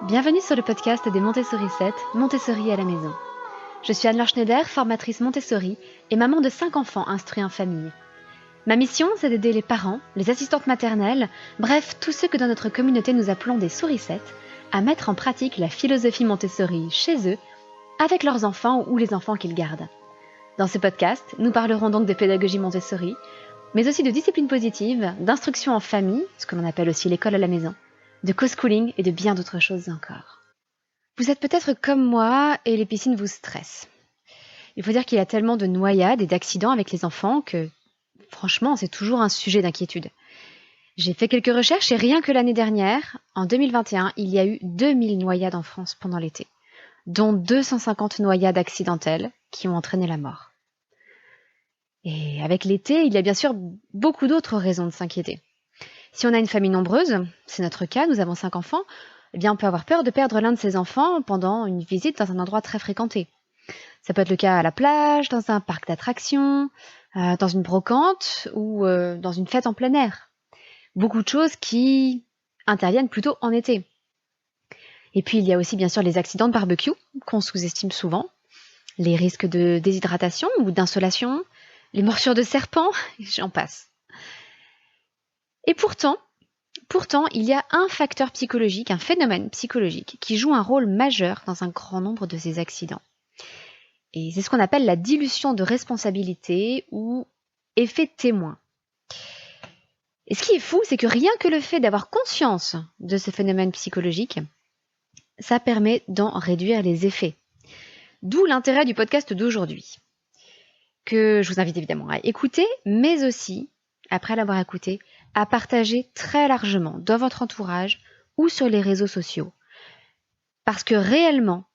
Bienvenue sur le podcast des Montessori 7, Montessori à la maison. Je suis Anne-Laure Schneider, formatrice Montessori et maman de 5 enfants instruits en famille. Ma mission, c'est d'aider les parents, les assistantes maternelles, bref, tous ceux que dans notre communauté nous appelons des souricettes, à mettre en pratique la philosophie Montessori chez eux, avec leurs enfants ou les enfants qu'ils gardent. Dans ce podcast, nous parlerons donc de pédagogie Montessori, mais aussi de discipline positive, d'instruction en famille, ce que l'on appelle aussi l'école à la maison, de co-schooling et de bien d'autres choses encore. Vous êtes peut-être comme moi et les piscines vous stressent. Il faut dire qu'il y a tellement de noyades et d'accidents avec les enfants que, franchement, c'est toujours un sujet d'inquiétude. J'ai fait quelques recherches et rien que l'année dernière, en 2021, il y a eu 2000 noyades en France pendant l'été, dont 250 noyades accidentelles qui ont entraîné la mort. Et avec l'été, il y a bien sûr beaucoup d'autres raisons de s'inquiéter. Si on a une famille nombreuse, c'est notre cas, nous avons 5 enfants, eh bien on peut avoir peur de perdre l'un de ses enfants pendant une visite dans un endroit très fréquenté. Ça peut être le cas à la plage, dans un parc d'attractions, dans une brocante ou dans une fête en plein air. Beaucoup de choses qui interviennent plutôt en été. Et puis il y a aussi bien sûr les accidents de barbecue qu'on sous-estime souvent, les risques de déshydratation ou d'insolation, les morsures de serpents, et j'en passe. Et pourtant, il y a un facteur psychologique, un phénomène psychologique qui joue un rôle majeur dans un grand nombre de ces accidents. Et c'est ce qu'on appelle la dilution de responsabilité ou effet témoin. Et ce qui est fou, c'est que rien que le fait d'avoir conscience de ce phénomène psychologique, ça permet d'en réduire les effets. D'où l'intérêt du podcast d'aujourd'hui, que je vous invite évidemment à écouter, mais aussi, après l'avoir écouté, à partager très largement dans votre entourage ou sur les réseaux sociaux. Parce que réellement,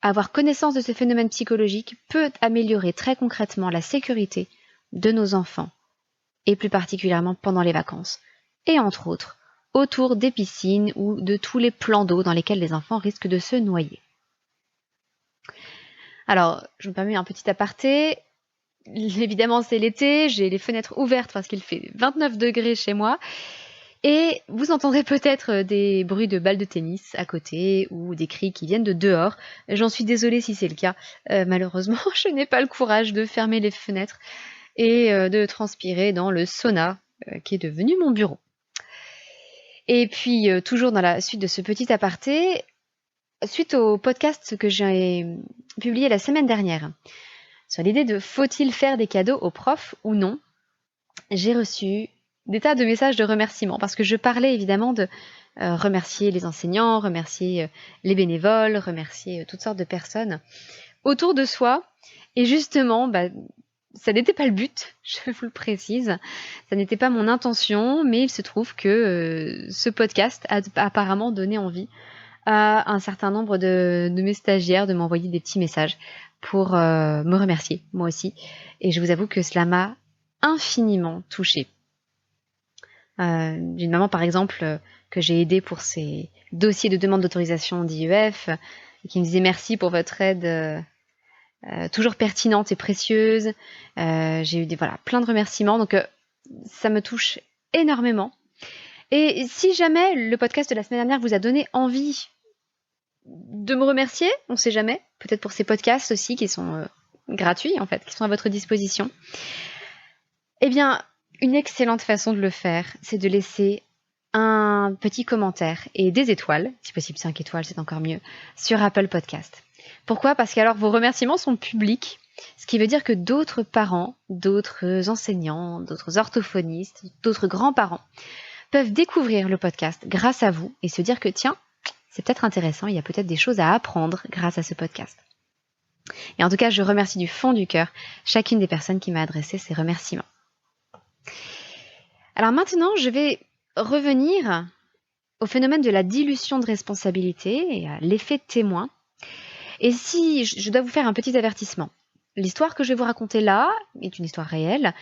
avoir connaissance de ce phénomène psychologique peut améliorer très concrètement la sécurité de nos enfants, et plus particulièrement pendant les vacances, et entre autres, autour des piscines ou de tous les plans d'eau dans lesquels les enfants risquent de se noyer. Alors, je me permets un petit aparté. Évidemment, c'est l'été, j'ai les fenêtres ouvertes parce qu'il fait 29 degrés chez moi. Et vous entendrez peut-être des bruits de balles de tennis à côté ou des cris qui viennent de dehors. J'en suis désolée si c'est le cas. Malheureusement, je n'ai pas le courage de fermer les fenêtres et de transpirer dans le sauna qui est devenu mon bureau. Et puis, toujours dans la suite de ce petit aparté, suite au podcast que j'ai publié la semaine dernière, sur l'idée de faut-il faire des cadeaux aux profs ou non, j'ai reçu des tas de messages de remerciements parce que je parlais évidemment de remercier les enseignants, remercier les bénévoles, remercier toutes sortes de personnes autour de soi. Et justement, ça n'était pas le but, je vous le précise, ça n'était pas mon intention, mais il se trouve que ce podcast a apparemment donné envie à un certain nombre de mes stagiaires de m'envoyer des petits messages pour me remercier, moi aussi. Et je vous avoue que cela m'a infiniment touchée. D'une maman, par exemple, que j'ai aidée pour ses dossiers de demande d'autorisation d'IEF, et qui me disait merci pour votre aide toujours pertinente et précieuse. J'ai eu plein de remerciements, donc ça me touche énormément. Et si jamais le podcast de la semaine dernière vous a donné envie de me remercier, on ne sait jamais, peut-être pour ces podcasts aussi qui sont gratuits en fait, qui sont à votre disposition, eh bien, une excellente façon de le faire, c'est de laisser un petit commentaire et des étoiles, si possible 5 étoiles, c'est encore mieux, sur Apple Podcast. Pourquoi ? Parce qu'alors vos remerciements sont publics, ce qui veut dire que d'autres parents, d'autres enseignants, d'autres orthophonistes, d'autres grands-parents peuvent découvrir le podcast grâce à vous et se dire que tiens, c'est peut-être intéressant, il y a peut-être des choses à apprendre grâce à ce podcast. Et en tout cas, je remercie du fond du cœur chacune des personnes qui m'a adressé ces remerciements. Alors maintenant, je vais revenir au phénomène de la dilution de responsabilité et à l'effet témoin. Et si je dois vous faire un petit avertissement, l'histoire que je vais vous raconter là est une histoire réelle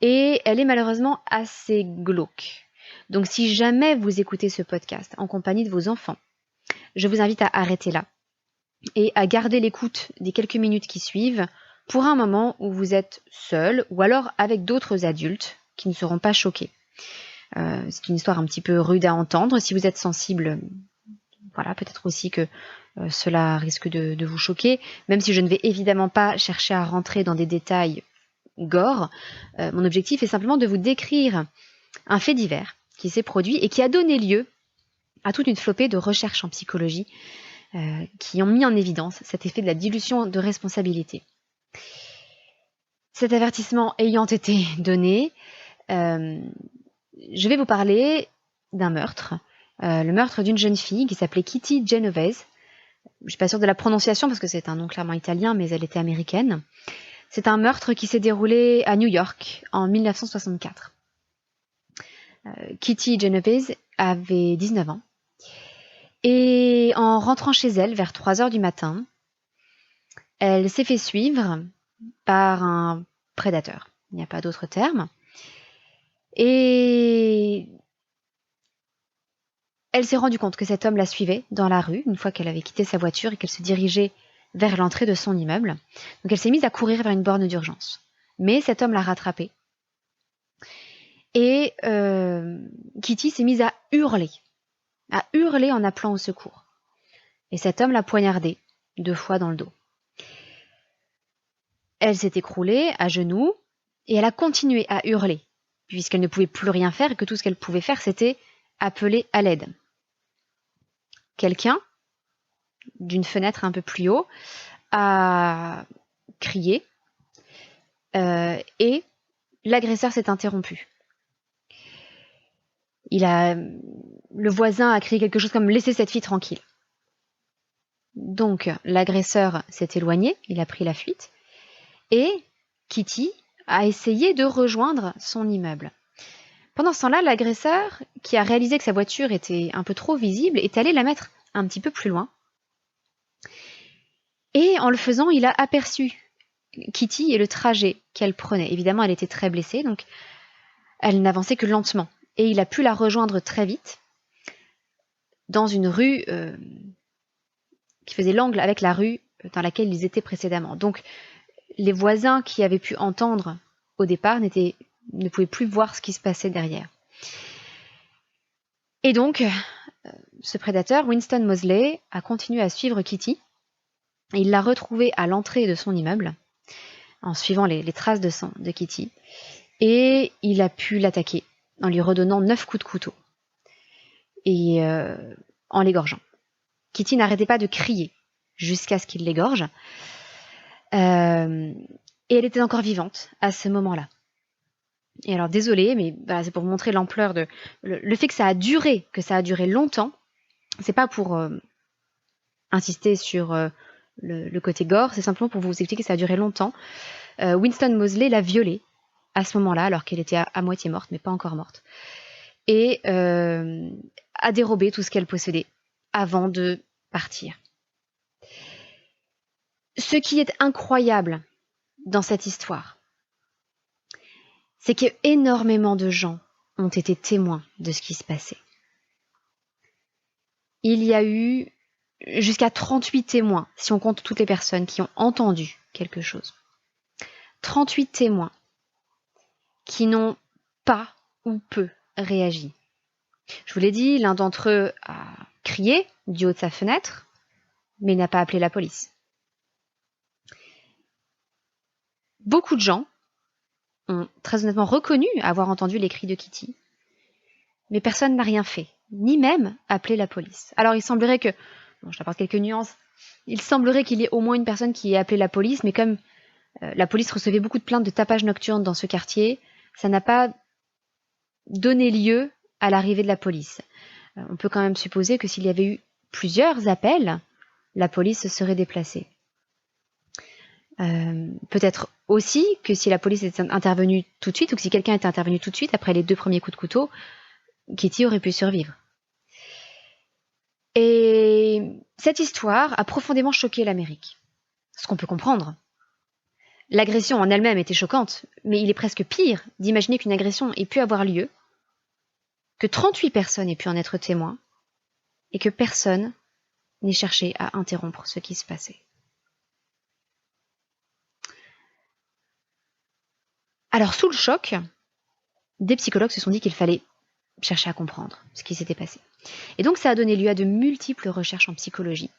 et elle est malheureusement assez glauque. Donc si jamais vous écoutez ce podcast en compagnie de vos enfants, je vous invite à arrêter là et à garder l'écoute des quelques minutes qui suivent pour un moment où vous êtes seul ou alors avec d'autres adultes qui ne seront pas choqués. C'est une histoire un petit peu rude à entendre. Si vous êtes sensible, Voilà, peut-être aussi que cela risque de vous choquer, même si je ne vais évidemment pas chercher à rentrer dans des détails gore. Mon objectif est simplement de vous décrire un fait divers qui s'est produit et qui a donné lieu à toute une flopée de recherches en psychologie qui ont mis en évidence cet effet de la dilution de responsabilité. Cet avertissement ayant été donné, je vais vous parler d'un meurtre, le meurtre d'une jeune fille qui s'appelait Kitty Genovese. Je ne suis pas sûre de la prononciation parce que c'est un nom clairement italien, mais elle était américaine. C'est un meurtre qui s'est déroulé à New York en 1964. Kitty Genovese avait 19 ans. Et en rentrant chez elle vers 3 heures du matin, elle s'est fait suivre par un prédateur. Il n'y a pas d'autre terme. Et elle s'est rendue compte que cet homme la suivait dans la rue, une fois qu'elle avait quitté sa voiture et qu'elle se dirigeait vers l'entrée de son immeuble. Donc elle s'est mise à courir vers une borne d'urgence. Mais cet homme l'a rattrapée. Et Kitty s'est mise à hurler en appelant au secours. Et cet homme l'a poignardée 2 fois dans le dos. Elle s'est écroulée à genoux et elle a continué à hurler, puisqu'elle ne pouvait plus rien faire et que tout ce qu'elle pouvait faire, c'était appeler à l'aide. Quelqu'un, d'une fenêtre un peu plus haut, a crié et l'agresseur s'est interrompu. Le voisin a crié quelque chose comme « Laissez cette fille tranquille ». Donc l'agresseur s'est éloigné, il a pris la fuite, et Kitty a essayé de rejoindre son immeuble. Pendant ce temps-là, l'agresseur, qui a réalisé que sa voiture était un peu trop visible, est allé la mettre un petit peu plus loin. Et en le faisant, il a aperçu Kitty et le trajet qu'elle prenait. Évidemment, elle était très blessée, donc elle n'avançait que lentement. Et il a pu la rejoindre très vite dans une rue qui faisait l'angle avec la rue dans laquelle ils étaient précédemment. Donc, les voisins qui avaient pu entendre au départ ne pouvaient plus voir ce qui se passait derrière. Et donc, ce prédateur, Winston Moseley, a continué à suivre Kitty. Et il l'a retrouvée à l'entrée de son immeuble, en suivant les traces de sang de Kitty. Et il a pu l'attaquer en lui redonnant 9 coups de couteau et en l'égorgeant. Kitty n'arrêtait pas de crier jusqu'à ce qu'il l'égorge. Et elle était encore vivante à ce moment-là. Et alors, désolée, mais voilà, c'est pour vous montrer l'ampleur de... Le fait que ça a duré longtemps, c'est pas pour insister sur le côté gore, c'est simplement pour vous expliquer que ça a duré longtemps. Winston Moseley l'a violée à ce moment-là, alors qu'elle était à moitié morte, mais pas encore morte. Et a dérobé tout ce qu'elle possédait avant de partir. Ce qui est incroyable dans cette histoire, c'est que énormément de gens ont été témoins de ce qui se passait. Il y a eu jusqu'à 38 témoins, si on compte toutes les personnes qui ont entendu quelque chose. 38 témoins qui n'ont pas ou peu réagi. Je vous l'ai dit, l'un d'entre eux a crié du haut de sa fenêtre, mais n'a pas appelé la police. Beaucoup de gens ont très honnêtement reconnu avoir entendu les cris de Kitty, mais personne n'a rien fait, ni même appelé la police. Alors il semblerait que, je t'apporte quelques nuances, il semblerait qu'il y ait au moins une personne qui ait appelé la police, mais comme la police recevait beaucoup de plaintes de tapage nocturne dans ce quartier, ça n'a pas donné lieu à l'arrivée de la police. On peut quand même supposer que s'il y avait eu plusieurs appels, la police se serait déplacée. Peut-être aussi que si la police était intervenue tout de suite, ou que si quelqu'un était intervenu tout de suite après les 2 premiers coups de couteau, Kitty aurait pu survivre. Et cette histoire a profondément choqué l'Amérique. Ce qu'on peut comprendre. L'agression en elle-même était choquante, mais il est presque pire d'imaginer qu'une agression ait pu avoir lieu, que 38 personnes aient pu en être témoins, et que personne n'ait cherché à interrompre ce qui se passait. Alors, sous le choc, des psychologues se sont dit qu'il fallait chercher à comprendre ce qui s'était passé. Et donc ça a donné lieu à de multiples recherches en psychologie.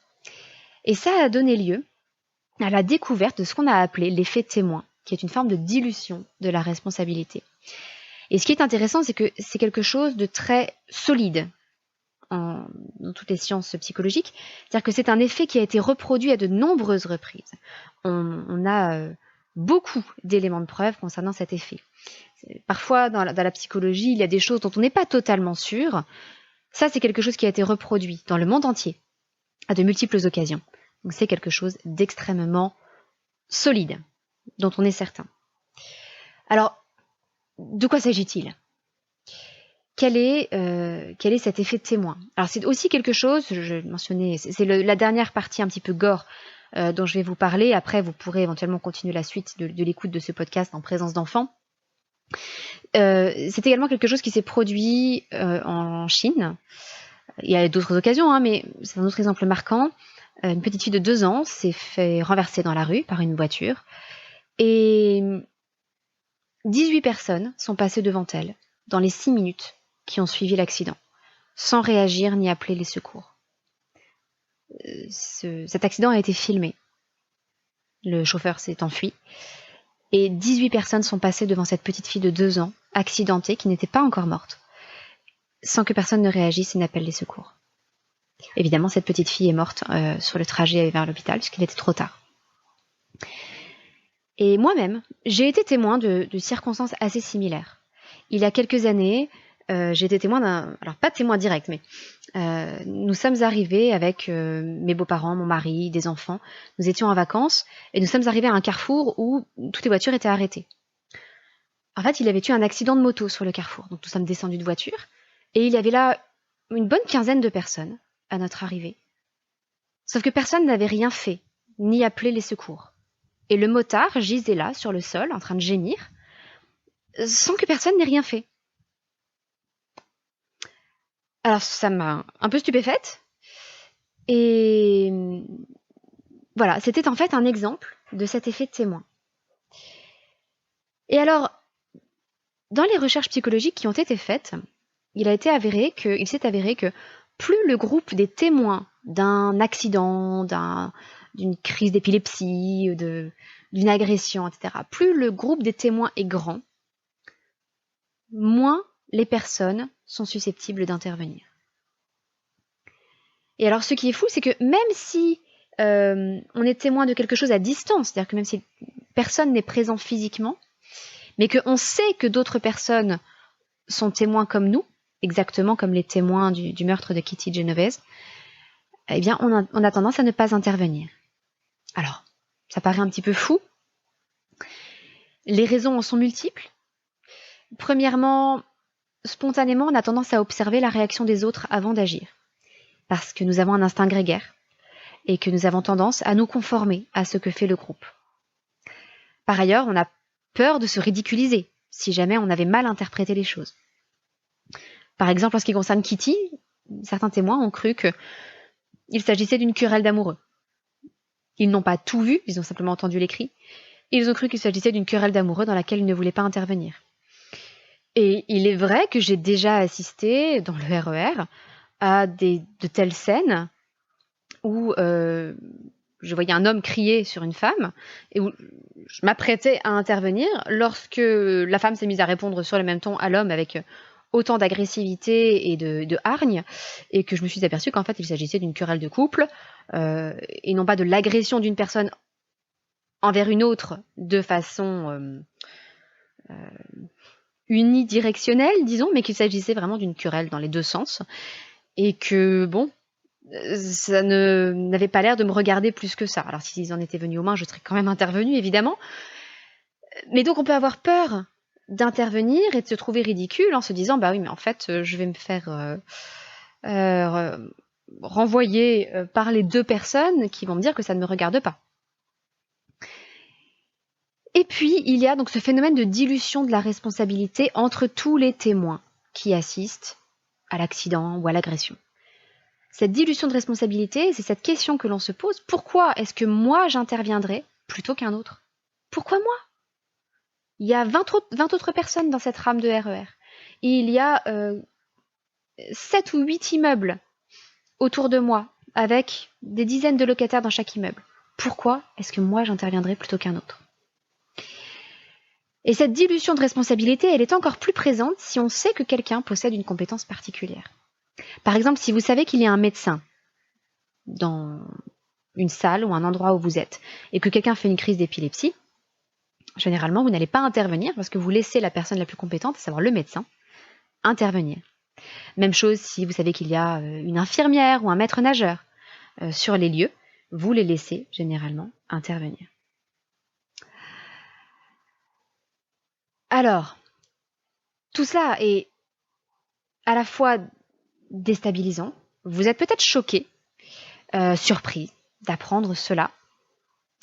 Et ça a donné lieu à la découverte de ce qu'on a appelé l'effet témoin, qui est une forme de dilution de la responsabilité. Et ce qui est intéressant, c'est que c'est quelque chose de très solide dans toutes les sciences psychologiques. C'est-à-dire que c'est un effet qui a été reproduit à de nombreuses reprises. On a beaucoup d'éléments de preuve concernant cet effet. Parfois, dans la psychologie, il y a des choses dont on n'est pas totalement sûr. Ça, c'est quelque chose qui a été reproduit dans le monde entier, à de multiples occasions. Donc c'est quelque chose d'extrêmement solide, dont on est certain. Alors, de quoi s'agit-il ? Quel est cet effet de témoin ? Alors c'est aussi quelque chose, je mentionnais, c'est la dernière partie un petit peu gore dont je vais vous parler. Après, vous pourrez éventuellement continuer la suite de l'écoute de ce podcast en présence d'enfants. C'est également quelque chose qui s'est produit en Chine. Il y a d'autres occasions, mais c'est un autre exemple marquant. Une petite fille de 2 ans s'est fait renverser dans la rue par une voiture et 18 personnes sont passées devant elle dans les 6 minutes qui ont suivi l'accident, sans réagir ni appeler les secours. Cet accident a été filmé. Le chauffeur s'est enfui. Et 18 personnes sont passées devant cette petite fille de 2 ans, accidentée, qui n'était pas encore morte, sans que personne ne réagisse et n'appelle les secours. Évidemment, cette petite fille est morte sur le trajet vers l'hôpital, puisqu'il était trop tard. Et moi-même, j'ai été témoin de circonstances assez similaires. Il y a quelques années, j'ai été témoin alors pas témoin direct, mais nous sommes arrivés avec mes beaux-parents, mon mari, des enfants. Nous étions en vacances et nous sommes arrivés à un carrefour où toutes les voitures étaient arrêtées. En fait, il y avait eu un accident de moto sur le carrefour. Donc nous sommes descendus de voiture et il y avait là une bonne quinzaine de personnes à notre arrivée. Sauf que personne n'avait rien fait, ni appelé les secours. Et le motard gisait là, sur le sol, en train de gémir, sans que personne n'ait rien fait. Alors ça m'a un peu stupéfaite. Et voilà, c'était en fait un exemple de cet effet de témoin. Et alors, dans les recherches psychologiques qui ont été faites, il s'est avéré que plus le groupe des témoins d'un accident, d'une crise d'épilepsie, d'une agression, etc., plus le groupe des témoins est grand, moins les personnes sont susceptibles d'intervenir. Et alors, ce qui est fou, c'est que même si on est témoin de quelque chose à distance, c'est-à-dire que même si personne n'est présent physiquement, mais qu'on sait que d'autres personnes sont témoins comme nous, exactement comme les témoins du meurtre de Kitty Genovese, eh bien, on a tendance à ne pas intervenir. Alors, ça paraît un petit peu fou. Les raisons en sont multiples. Premièrement, spontanément, on a tendance à observer la réaction des autres avant d'agir, parce que nous avons un instinct grégaire et que nous avons tendance à nous conformer à ce que fait le groupe. Par ailleurs, on a peur de se ridiculiser si jamais on avait mal interprété les choses. Par exemple, en ce qui concerne Kitty, certains témoins ont cru qu'il s'agissait d'une querelle d'amoureux. Ils n'ont pas tout vu, ils ont simplement entendu les cris. Ils ont cru qu'il s'agissait d'une querelle d'amoureux dans laquelle ils ne voulaient pas intervenir. Et il est vrai que j'ai déjà assisté dans le RER à de telles scènes où je voyais un homme crier sur une femme et où je m'apprêtais à intervenir lorsque la femme s'est mise à répondre sur le même ton à l'homme avec autant d'agressivité et de hargne, et que je me suis aperçue qu'en fait il s'agissait d'une querelle de couple et non pas de l'agression d'une personne envers une autre de façon unidirectionnelle, disons, mais qu'il s'agissait vraiment d'une querelle dans les deux sens, et que bon, ça n'avait pas l'air de me regarder plus que ça. Alors s'ils en étaient venus aux mains, je serais quand même intervenue, évidemment. Mais donc on peut avoir peur d'intervenir et de se trouver ridicule en se disant bah oui, mais en fait je vais me faire renvoyer par les deux personnes qui vont me dire que ça ne me regarde pas. Et puis il y a donc ce phénomène de dilution de la responsabilité entre tous les témoins qui assistent à l'accident ou à l'agression. Cette dilution de responsabilité, c'est cette question que l'on se pose: pourquoi est-ce que moi j'interviendrai plutôt qu'un autre? Pourquoi moi? Il y a 20 autres personnes dans cette rame de RER. Et il y a 7 ou 8 immeubles autour de moi, avec des dizaines de locataires dans chaque immeuble. Pourquoi est-ce que moi j'interviendrai plutôt qu'un autre ? Et cette dilution de responsabilité, elle est encore plus présente si on sait que quelqu'un possède une compétence particulière. Par exemple, si vous savez qu'il y a un médecin dans une salle ou un endroit où vous êtes, et que quelqu'un fait une crise d'épilepsie, généralement, vous n'allez pas intervenir parce que vous laissez la personne la plus compétente, à savoir le médecin, intervenir. Même chose si vous savez qu'il y a une infirmière ou un maître nageur sur les lieux, vous les laissez généralement intervenir. Alors, tout cela est à la fois déstabilisant. Vous êtes peut-être choqué, surpris d'apprendre cela.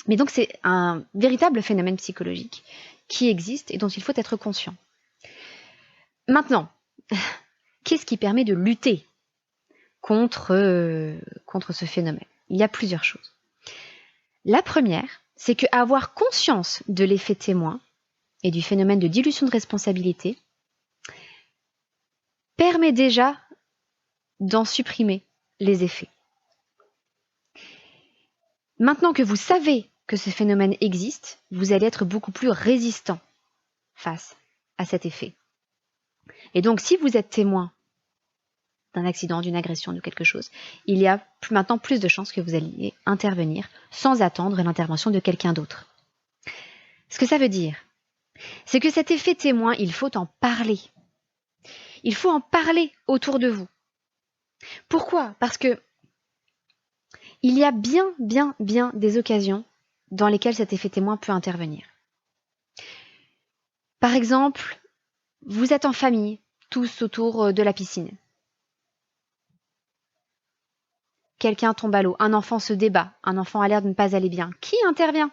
Mais donc c'est un véritable phénomène psychologique qui existe et dont il faut être conscient. Maintenant, qu'est-ce qui permet de lutter contre ce phénomène ? Il y a plusieurs choses. La première, c'est qu'avoir conscience de l'effet témoin et du phénomène de dilution de responsabilité permet déjà d'en supprimer les effets. Maintenant que vous savez que ce phénomène existe, vous allez être beaucoup plus résistant face à cet effet. Et donc, si vous êtes témoin d'un accident, d'une agression, de quelque chose, il y a maintenant plus de chances que vous alliez intervenir sans attendre l'intervention de quelqu'un d'autre. Ce que ça veut dire, c'est que cet effet témoin, il faut en parler. Il faut en parler autour de vous. Pourquoi ? Parce que il y a bien des occasions dans lesquelles cet effet témoin peut intervenir. Par exemple, vous êtes en famille, tous autour de la piscine. Quelqu'un tombe à l'eau, un enfant se débat, un enfant a l'air de ne pas aller bien. Qui intervient ?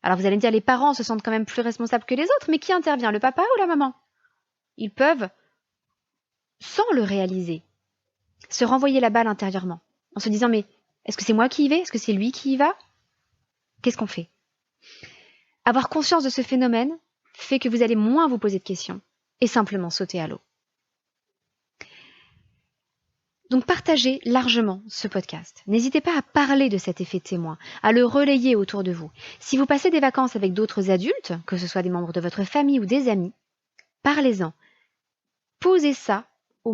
Alors vous allez me dire, les parents se sentent quand même plus responsables que les autres, mais qui intervient ? Le papa ou la maman ? Ils peuvent, sans le réaliser, se renvoyer la balle intérieurement, en se disant, mais est-ce que c'est moi qui y vais ? Est-ce que c'est lui qui y va ? Qu'est-ce qu'on fait ? Avoir conscience de ce phénomène fait que vous allez moins vous poser de questions et simplement sauter à l'eau. Donc partagez largement ce podcast. N'hésitez pas à parler de cet effet témoin, à le relayer autour de vous. Si vous passez des vacances avec d'autres adultes, que ce soit des membres de votre famille ou des amis, parlez-en. Posez ça au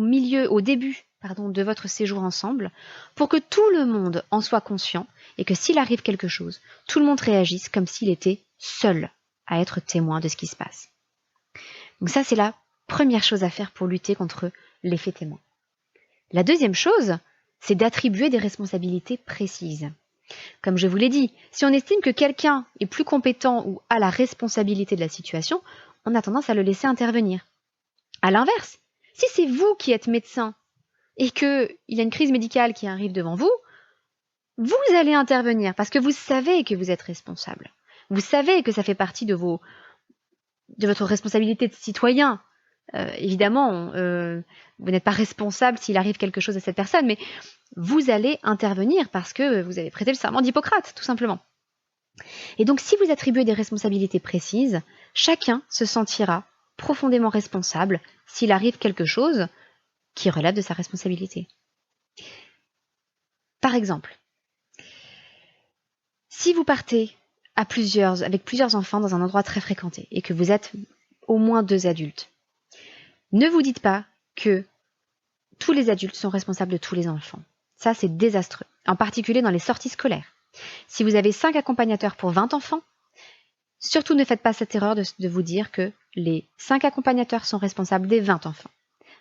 début de votre séjour ensemble, pour que tout le monde en soit conscient et que s'il arrive quelque chose, tout le monde réagisse comme s'il était seul à être témoin de ce qui se passe. Donc ça, c'est la première chose à faire pour lutter contre l'effet témoin. La deuxième chose, c'est d'attribuer des responsabilités précises. Comme je vous l'ai dit, si on estime que quelqu'un est plus compétent ou a la responsabilité de la situation, on a tendance à le laisser intervenir. À l'inverse, si c'est vous qui êtes médecin et qu'il y a une crise médicale qui arrive devant vous, vous allez intervenir parce que vous savez que vous êtes responsable. Vous savez que ça fait partie de votre responsabilité de citoyen. Évidemment, vous n'êtes pas responsable s'il arrive quelque chose à cette personne, mais vous allez intervenir parce que vous avez prêté le serment d'Hippocrate, tout simplement. Et donc, si vous attribuez des responsabilités précises, chacun se sentira profondément responsable s'il arrive quelque chose qui relève de sa responsabilité. Par exemple, si vous partez avec plusieurs enfants dans un endroit très fréquenté et que vous êtes au moins 2 adultes, ne vous dites pas que tous les adultes sont responsables de tous les enfants. Ça, c'est désastreux, en particulier dans les sorties scolaires. Si vous avez 5 accompagnateurs pour 20 enfants, surtout ne faites pas cette erreur de vous dire que les 5 accompagnateurs sont responsables des 20 enfants.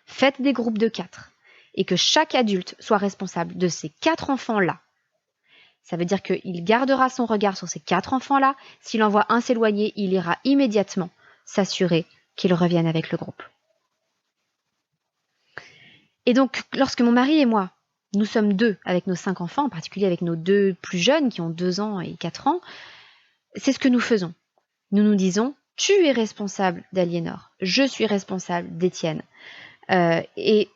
Faites des groupes de 4 et que chaque adulte soit responsable de ces 4 enfants-là. Ça veut dire qu'il gardera son regard sur ces 4 enfants-là. S'il en voit un s'éloigner, il ira immédiatement s'assurer qu'il revienne avec le groupe. Et donc, lorsque mon mari et moi, nous sommes 2 avec nos 5 enfants, en particulier avec nos 2 plus jeunes qui ont 2 ans et 4 ans, c'est ce que nous faisons. Nous nous disons, tu es responsable d'Aliénor, je suis responsable d'Étienne. Et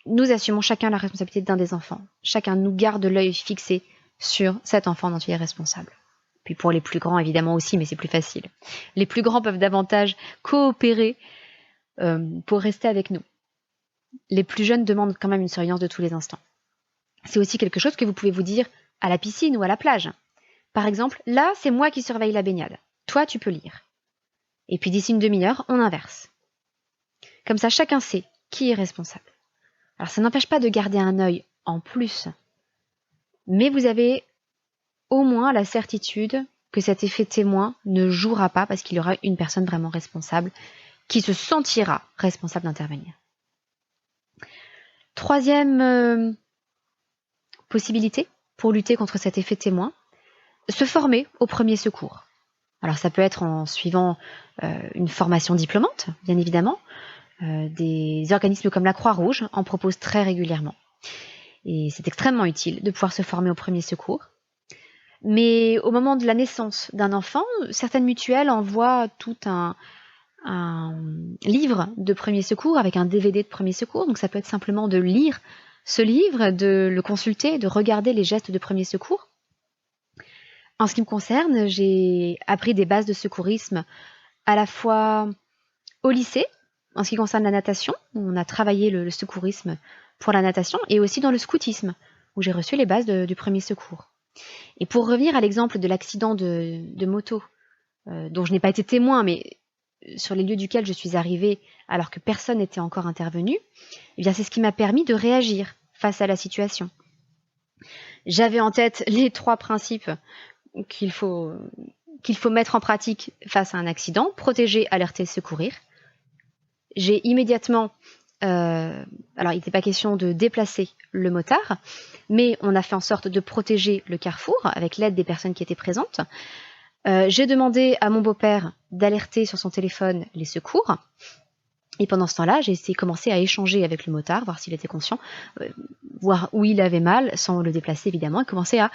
nous assumons chacun la responsabilité d'un des enfants. Chacun nous garde l'œil fixé sur cet enfant dont il est responsable. Puis pour les plus grands, évidemment aussi, mais c'est plus facile. Les plus grands peuvent davantage coopérer pour rester avec nous. les plus jeunes demandent quand même une surveillance de tous les instants. C'est aussi quelque chose que vous pouvez vous dire à la piscine ou à la plage. Par exemple, là, c'est moi qui surveille la baignade. Toi, tu peux lire. Et puis d'ici une demi-heure, on inverse. Comme ça, chacun sait qui est responsable. Alors, ça n'empêche pas de garder un œil en plus, mais vous avez au moins la certitude que cet effet témoin ne jouera pas parce qu'il y aura une personne vraiment responsable qui se sentira responsable d'intervenir. Troisième possibilité pour lutter contre cet effet témoin, se former au premier secours. Alors ça peut être en suivant une formation diplômante, bien évidemment. Des organismes comme la Croix-Rouge en proposent très régulièrement. Et c'est extrêmement utile de pouvoir se former au premier secours. Mais au moment de la naissance d'un enfant, certaines mutuelles envoient tout un livre de premier secours avec un DVD de premier secours. Donc ça peut être simplement de lire ce livre, de le consulter, de regarder les gestes de premier secours. En ce qui me concerne, j'ai appris des bases de secourisme à la fois au lycée, en ce qui concerne la natation, où on a travaillé le secourisme pour la natation, et aussi dans le scoutisme, où j'ai reçu les bases du premier secours. Et pour revenir à l'exemple de l'accident de moto, dont je n'ai pas été témoin, mais sur les lieux duquel je suis arrivée alors que personne n'était encore intervenu, eh bien c'est ce qui m'a permis de réagir face à la situation. J'avais en tête les 3 principes qu'il faut mettre en pratique face à un accident: protéger, alerter, secourir. J'ai immédiatement, alors il n'était pas question de déplacer le motard, mais on a fait en sorte de protéger le carrefour avec l'aide des personnes qui étaient présentes. J'ai demandé à mon beau-père d'alerter sur son téléphone les secours. Et pendant ce temps-là, j'ai commencé à échanger avec le motard, voir s'il était conscient, voir où il avait mal, sans le déplacer évidemment, et commencer à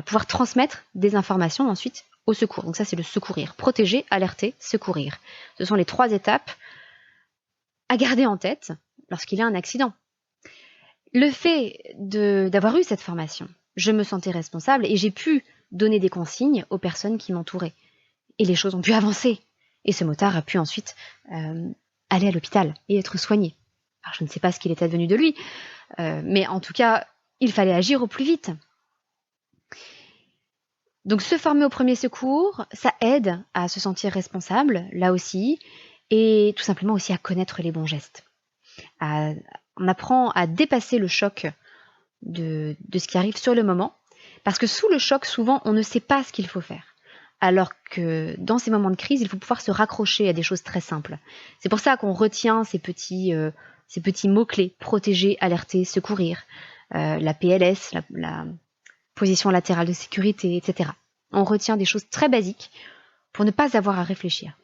pouvoir transmettre des informations ensuite au secours. Donc ça, c'est le secourir. Protéger, alerter, secourir. Ce sont les 3 étapes à garder en tête lorsqu'il y a un accident. Le fait d'avoir eu cette formation, je me sentais responsable et j'ai pu donner des consignes aux personnes qui m'entouraient. Et les choses ont pu avancer. Et ce motard a pu ensuite aller à l'hôpital et être soigné. Alors je ne sais pas ce qu'il est advenu de lui, mais en tout cas, il fallait agir au plus vite. Donc se former au premier secours, ça aide à se sentir responsable, là aussi, et tout simplement aussi à connaître les bons gestes. On apprend à dépasser le choc de ce qui arrive sur le moment, parce que sous le choc, souvent, on ne sait pas ce qu'il faut faire. Alors que dans ces moments de crise, il faut pouvoir se raccrocher à des choses très simples. C'est pour ça qu'on retient ces petits mots-clés: protéger, alerter, secourir, la PLS, la position latérale de sécurité, etc. On retient des choses très basiques pour ne pas avoir à réfléchir.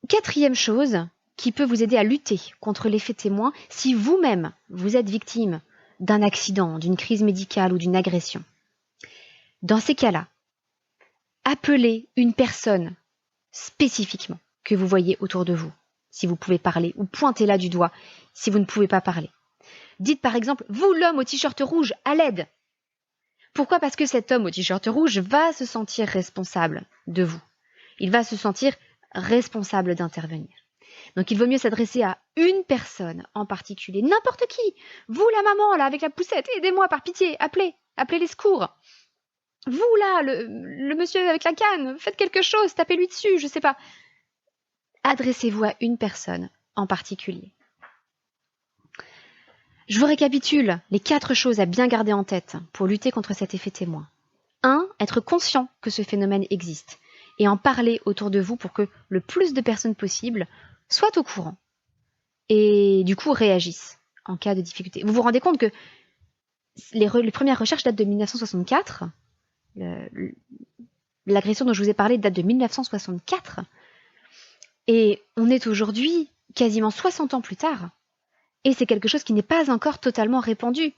4e chose qui peut vous aider à lutter contre l'effet témoin si vous-même vous êtes victime d'un accident, d'une crise médicale ou d'une agression. Dans ces cas-là, appelez une personne spécifiquement que vous voyez autour de vous, si vous pouvez parler, ou pointez-la du doigt si vous ne pouvez pas parler. Dites par exemple: vous, l'homme au t-shirt rouge, à l'aide. Pourquoi ? Parce que cet homme au t-shirt rouge va se sentir responsable de vous. Il va se sentir responsable d'intervenir. Donc il vaut mieux s'adresser à une personne en particulier, n'importe qui. Vous, la maman, là, avec la poussette, aidez-moi par pitié, appelez les secours. Vous, là, le monsieur avec la canne, faites quelque chose, tapez-lui dessus, je sais pas. Adressez-vous à une personne en particulier. Je vous récapitule les 4 choses à bien garder en tête pour lutter contre cet effet témoin. 1. Être conscient que ce phénomène existe et en parler autour de vous pour que le plus de personnes possible soient au courant et du coup réagissent en cas de difficulté. Vous vous rendez compte que les premières recherches datent de 1964. L'agression dont je vous ai parlé date de 1964. Et on est aujourd'hui quasiment 60 ans plus tard. Et c'est quelque chose qui n'est pas encore totalement répandu,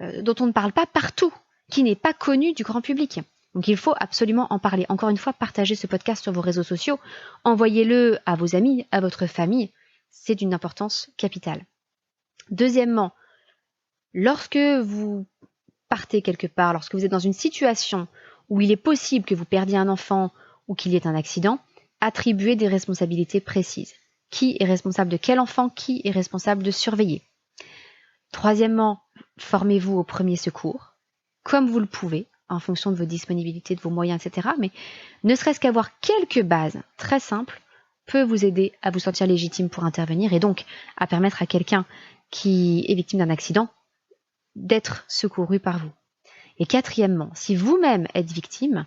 dont on ne parle pas partout, qui n'est pas connu du grand public. Donc il faut absolument en parler. Encore une fois, partagez ce podcast sur vos réseaux sociaux, envoyez-le à vos amis, à votre famille. C'est d'une importance capitale. Deuxièmement, lorsque vous partez quelque part, lorsque vous êtes dans une situation où il est possible que vous perdiez un enfant ou qu'il y ait un accident, attribuez des responsabilités précises. Qui est responsable de quel enfant? Qui est responsable de surveiller? Troisièmement, formez-vous aux premiers secours, comme vous le pouvez, en fonction de vos disponibilités, de vos moyens, etc. Mais ne serait-ce qu'avoir quelques bases très simples peut vous aider à vous sentir légitime pour intervenir et donc à permettre à quelqu'un qui est victime d'un accident d'être secouru par vous. Et quatrièmement, si vous-même êtes victime,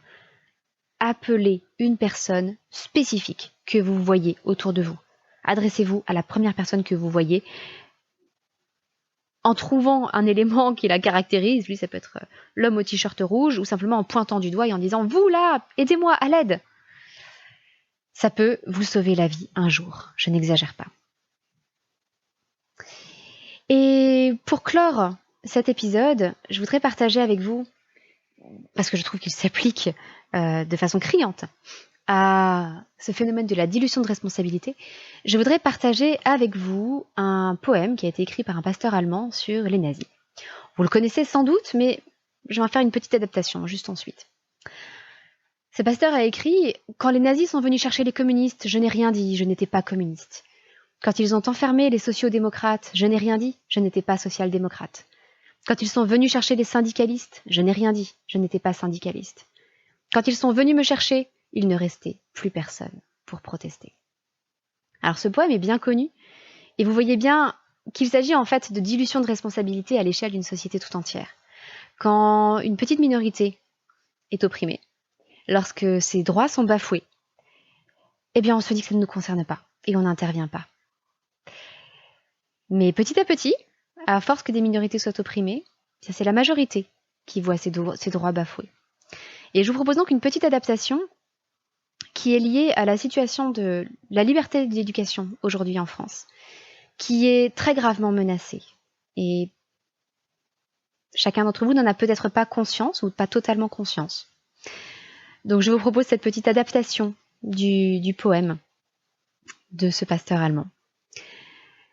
appelez une personne spécifique que vous voyez autour de vous. Adressez-vous à la première personne que vous voyez en trouvant un élément qui la caractérise. Lui, ça peut être l'homme au t-shirt rouge ou simplement en pointant du doigt et en disant « Vous là, aidez-moi, à l'aide !» Ça peut vous sauver la vie un jour, je n'exagère pas. Et pour clore cet épisode, je voudrais partager avec vous, parce que je trouve qu'il s'applique de façon criante à ce phénomène de la dilution de responsabilité, je voudrais partager avec vous un poème qui a été écrit par un pasteur allemand sur les nazis. Vous le connaissez sans doute, mais je vais en faire une petite adaptation juste ensuite. Ce pasteur a écrit « Quand les nazis sont venus chercher les communistes, je n'ai rien dit, je n'étais pas communiste. Quand ils ont enfermé les sociaux-démocrates, je n'ai rien dit, je n'étais pas social-démocrate. Quand ils sont venus chercher les syndicalistes, je n'ai rien dit, je n'étais pas syndicaliste. Quand ils sont venus me chercher, il ne restait plus personne pour protester. » Alors ce poème est bien connu, et vous voyez bien qu'il s'agit en fait de dilution de responsabilité à l'échelle d'une société tout entière. Quand une petite minorité est opprimée, lorsque ses droits sont bafoués, eh bien on se dit que ça ne nous concerne pas, et on n'intervient pas. Mais petit à petit, à force que des minorités soient opprimées, c'est la majorité qui voit ses droits bafoués. Et je vous propose donc une petite adaptation qui est liée à la situation de la liberté de l'éducation aujourd'hui en France, qui est très gravement menacée. Et chacun d'entre vous n'en a peut-être pas conscience ou pas totalement conscience. Donc je vous propose cette petite adaptation du poème de ce pasteur allemand.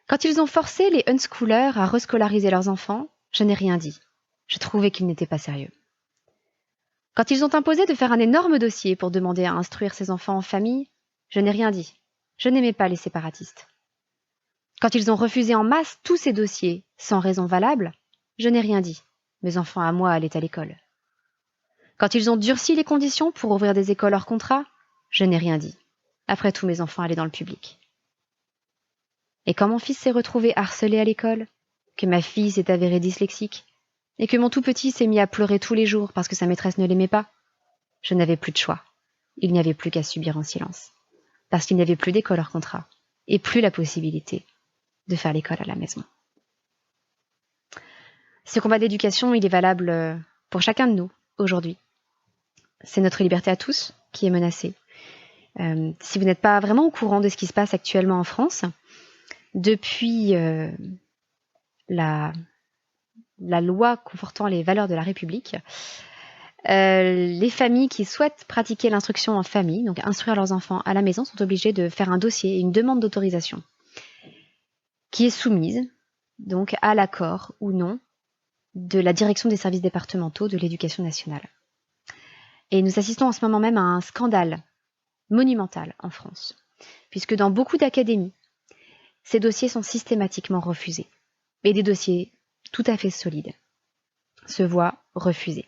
Quand ils ont forcé les unschoolers à rescolariser leurs enfants, je n'ai rien dit. Je trouvais qu'ils n'étaient pas sérieux. Quand ils ont imposé de faire un énorme dossier pour demander à instruire ses enfants en famille, je n'ai rien dit. Je n'aimais pas les séparatistes. Quand ils ont refusé en masse tous ces dossiers sans raison valable, je n'ai rien dit. Mes enfants à moi allaient à l'école. Quand ils ont durci les conditions pour ouvrir des écoles hors contrat, je n'ai rien dit. Après tout, mes enfants allaient dans le public. Et quand mon fils s'est retrouvé harcelé à l'école, que ma fille s'est avérée dyslexique, et que mon tout petit s'est mis à pleurer tous les jours parce que sa maîtresse ne l'aimait pas, je n'avais plus de choix. Il n'y avait plus qu'à subir en silence. Parce qu'il n'y avait plus d'école hors contrat, et plus la possibilité de faire l'école à la maison. Ce combat d'éducation, il est valable pour chacun de nous, aujourd'hui. C'est notre liberté à tous qui est menacée. Si vous n'êtes pas vraiment au courant de ce qui se passe actuellement en France, depuis la loi confortant les valeurs de la République, les familles qui souhaitent pratiquer l'instruction en famille, donc instruire leurs enfants à la maison, sont obligées de faire un dossier, une demande d'autorisation, qui est soumise donc à l'accord ou non de la direction des services départementaux de l'éducation nationale. Et nous assistons en ce moment même à un scandale monumental en France, puisque dans beaucoup d'académies, ces dossiers sont systématiquement refusés. Et des dossiers tout à fait solides se voient refusés.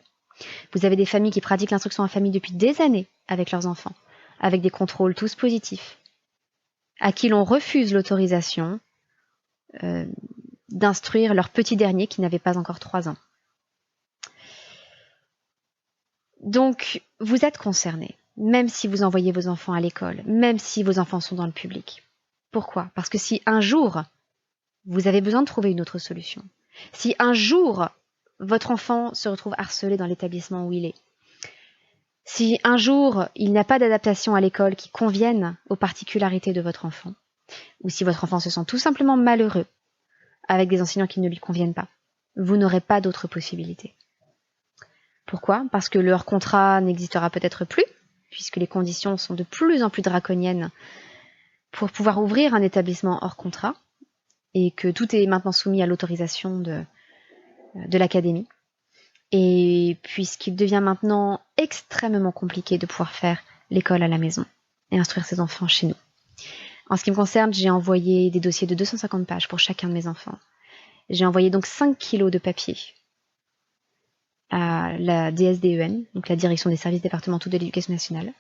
Vous avez des familles qui pratiquent l'instruction en famille depuis des années avec leurs enfants, avec des contrôles tous positifs, à qui l'on refuse l'autorisation d'instruire leur petit dernier qui n'avait pas encore 3 ans. Donc, vous êtes concernés, même si vous envoyez vos enfants à l'école, même si vos enfants sont dans le public. Pourquoi ? Parce que si un jour, vous avez besoin de trouver une autre solution, si un jour, votre enfant se retrouve harcelé dans l'établissement où il est, si un jour, il n'y a pas d'adaptation à l'école qui convienne aux particularités de votre enfant, ou si votre enfant se sent tout simplement malheureux avec des enseignants qui ne lui conviennent pas, vous n'aurez pas d'autre possibilité. Pourquoi ? Parce que le hors-contrat n'existera peut-être plus, puisque les conditions sont de plus en plus draconiennes pour pouvoir ouvrir un établissement hors contrat, et que tout est maintenant soumis à l'autorisation de l'académie. Et puisqu'il devient maintenant extrêmement compliqué de pouvoir faire l'école à la maison et instruire ses enfants chez nous. En ce qui me concerne, j'ai envoyé des dossiers de 250 pages pour chacun de mes enfants. J'ai envoyé donc 5 kilos de papier à la DSDEN, donc la Direction des services départementaux de l'éducation nationale.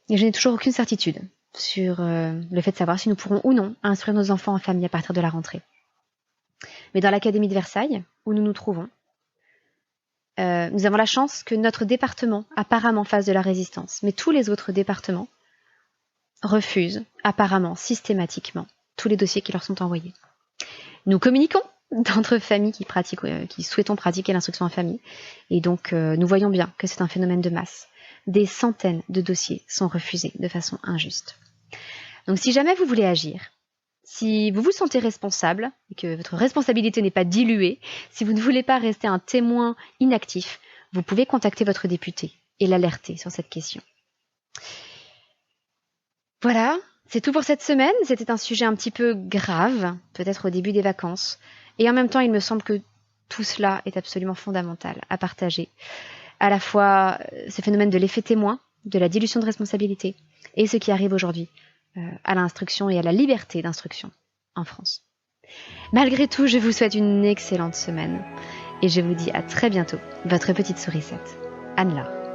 Et je n'ai toujours aucune certitude sur le fait de savoir si nous pourrons ou non instruire nos enfants en famille à partir de la rentrée. Mais dans l'Académie de Versailles, où nous nous trouvons, nous avons la chance que notre département apparemment fasse de la résistance, mais tous les autres départements refusent apparemment systématiquement tous les dossiers qui leur sont envoyés. Nous communiquons d'entre familles qui souhaitons pratiquer l'instruction en famille, et donc nous voyons bien que c'est un phénomène de masse. Des centaines de dossiers sont refusés de façon injuste. Donc si jamais vous voulez agir, si vous vous sentez responsable et que votre responsabilité n'est pas diluée, si vous ne voulez pas rester un témoin inactif, vous pouvez contacter votre député et l'alerter sur cette question. Voilà, c'est tout pour cette semaine. C'était un sujet un petit peu grave, peut-être au début des vacances. Et en même temps, il me semble que tout cela est absolument fondamental à partager. À la fois ce phénomène de l'effet témoin, de la dilution de responsabilité, et ce qui arrive aujourd'hui à l'instruction et à la liberté d'instruction en France. Malgré tout, je vous souhaite une excellente semaine et je vous dis à très bientôt, votre petite sourisette, Anne-Laure.